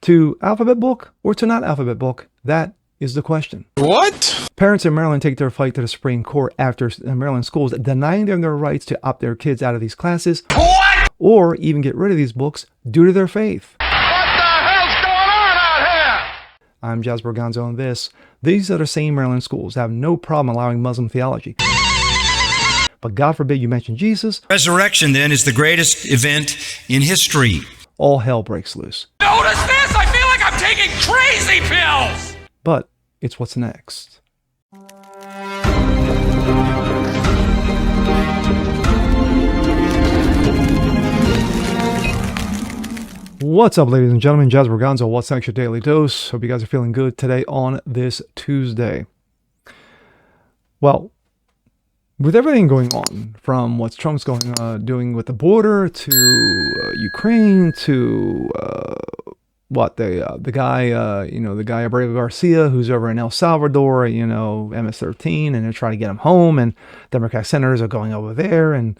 To alphabet book or to not alphabet book? That is the question. What? Parents in Maryland take their fight to the Supreme Court after Maryland schools denying them their rights to opt their kids out of these classes What? or even get rid of these books due to their faith. What the hell's going on out here? I'm Jasper Gonzo, and these are the same Maryland schools that have no problem allowing Muslim theology. But God forbid you mention Jesus. Resurrection, then, is the greatest event in history. All hell breaks loose. Notice this? I feel like I'm taking crazy pills! But it's what's next. What's up, ladies and gentlemen? Jasper Gonzo, what's next, your daily dose? Hope you guys are feeling good today on this Tuesday. Well, with everything going on, from what Trump's doing with the border to Ukraine to the guy Abrego Garcia, who's over in El Salvador, MS-13, and they're trying to get him home, and Democratic senators are going over there and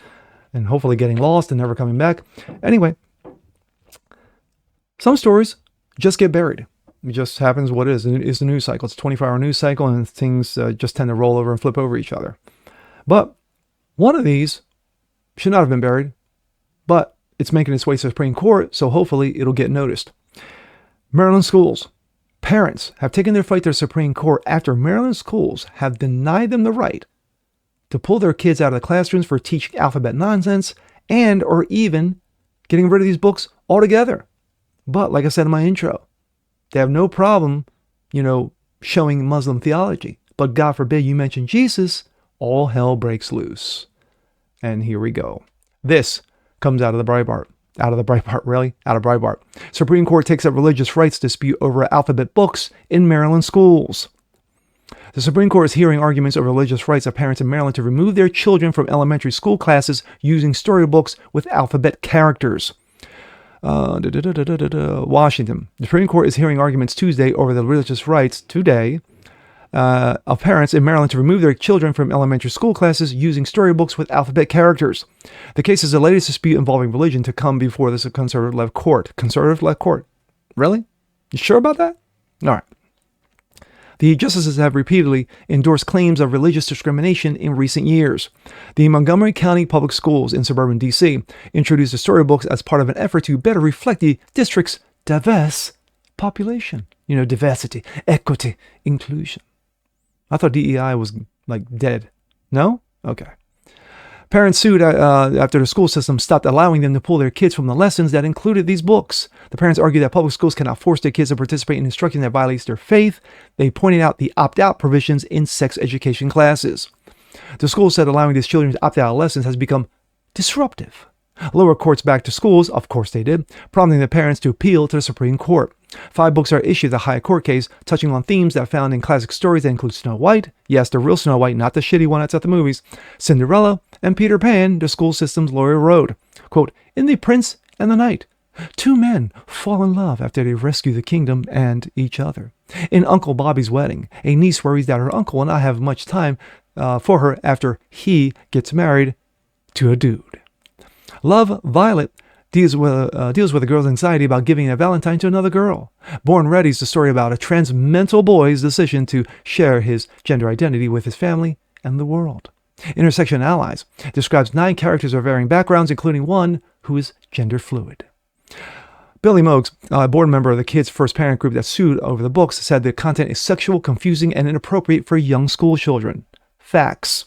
hopefully getting lost and never coming back. Anyway, some stories just get buried. It just happens what it is. It's the news cycle. It's a 24-hour news cycle, and things just tend to roll over and flip over each other. But one of these should not have been buried, but it's making its way to the Supreme Court, so hopefully it'll get noticed. Maryland schools. Parents have taken their fight to the Supreme Court after Maryland schools have denied them the right to pull their kids out of the classrooms for teaching alphabet nonsense and or even getting rid of these books altogether. But like I said in my intro, they have no problem, showing Muslim theology. But God forbid you mention Jesus, all hell breaks loose. And here we go. This comes out of the Breitbart. Out of Breitbart. Supreme Court takes up religious rights dispute over alphabet books in Maryland schools. The Supreme Court is hearing arguments over religious rights of parents in Maryland to remove their children from elementary school classes using storybooks with alphabet characters. Washington. The Supreme Court is hearing arguments Tuesday over the religious rights of parents in Maryland to remove their children from elementary school classes using storybooks with alphabet characters. The case is the latest dispute involving religion to come before this conservative-led court. Conservative-led court? Really? You sure about that? All right. The justices have repeatedly endorsed claims of religious discrimination in recent years. The Montgomery County Public Schools in suburban D.C. introduced the storybooks as part of an effort to better reflect the district's diverse population. Diversity, equity, inclusion. I thought DEI was dead. No? Okay. Parents sued after the school system stopped allowing them to pull their kids from the lessons that included these books. The parents argued that public schools cannot force their kids to participate in instruction that violates their faith. They pointed out the opt-out provisions in sex education classes. The school said allowing these children to opt out of lessons has become disruptive. Lower courts backed the schools, of course they did, prompting the parents to appeal to the Supreme Court. 5 books are issued the high court case, touching on themes that are found in classic stories that include Snow White, yes, the real Snow White, not the shitty one that's at the movies, Cinderella, and Peter Pan, the school system's lawyer wrote. Quote, in The Prince and the Knight, 2 men fall in love after they rescue the kingdom and each other. In Uncle Bobby's Wedding, a niece worries that her uncle will not have much time for her after he gets married to a dude. Love, Violet, deals with a girl's anxiety about giving a Valentine to another girl. Born Ready is the story about a transmental boy's decision to share his gender identity with his family and the world. Intersection Allies describes 9 characters of varying backgrounds, including one who is gender fluid. Billy Moakes, a board member of the kids' first parent group that sued over the books, said the content is sexual, confusing, and inappropriate for young school children. Facts.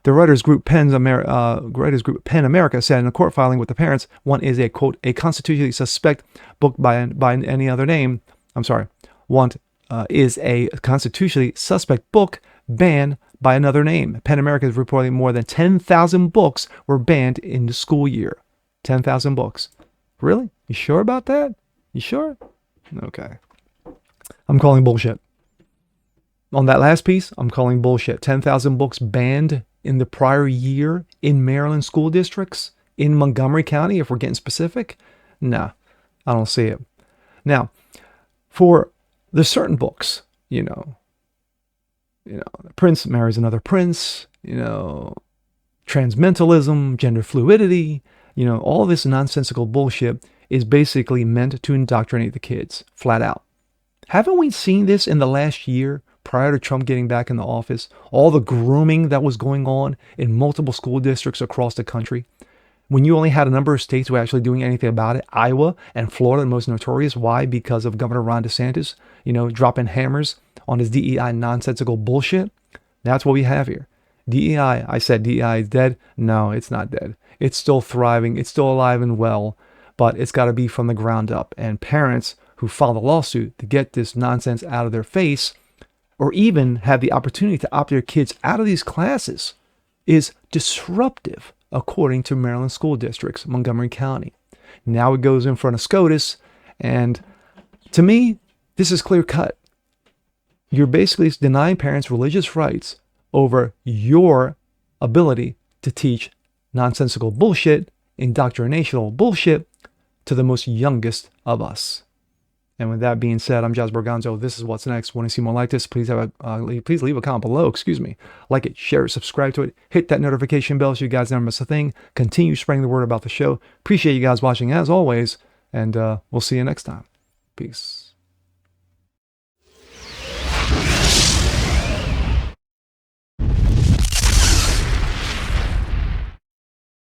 The writers group Penn America said in a court filing with the parents, one is a, quote, a constitutionally suspect book by any other name. One is a constitutionally suspect book banned by another name. Penn America is reporting more than 10,000 books were banned in the school year. 10,000 books. Really? You sure about that? You sure? Okay. I'm calling bullshit. On that last piece, I'm calling bullshit. 10,000 books banned in the prior year in Maryland school districts, in Montgomery County, if we're getting specific? Nah, I don't see it. Now, for the certain books, Prince marries another prince, transmentalism, gender fluidity, all this nonsensical bullshit is basically meant to indoctrinate the kids, flat out. Haven't we seen this in the last year prior to Trump getting back in the office? All the grooming that was going on in multiple school districts across the country. When you only had a number of states who were actually doing anything about it, Iowa and Florida, the most notorious. Why? Because of Governor Ron DeSantis, dropping hammers on his DEI nonsensical bullshit. That's what we have here. DEI, I said DEI is dead. No, it's not dead. It's still thriving. It's still alive and well, but it's got to be from the ground up. And parents who file a lawsuit to get this nonsense out of their face, or even have the opportunity to opt their kids out of these classes, is disruptive, according to Maryland school districts, Montgomery County. Now it goes in front of SCOTUS, and to me, this is clear cut. You're basically denying parents religious rights over your ability to teach nonsensical bullshit, indoctrinational bullshit to the most youngest of us. And with that being said, I'm Jazz Borganzo. This is What's Next. Want to see more like this? Please leave a comment below. Like it, share it, subscribe to it. Hit that notification bell so you guys never miss a thing. Continue spreading the word about the show. Appreciate you guys watching as always. And we'll see you next time. Peace.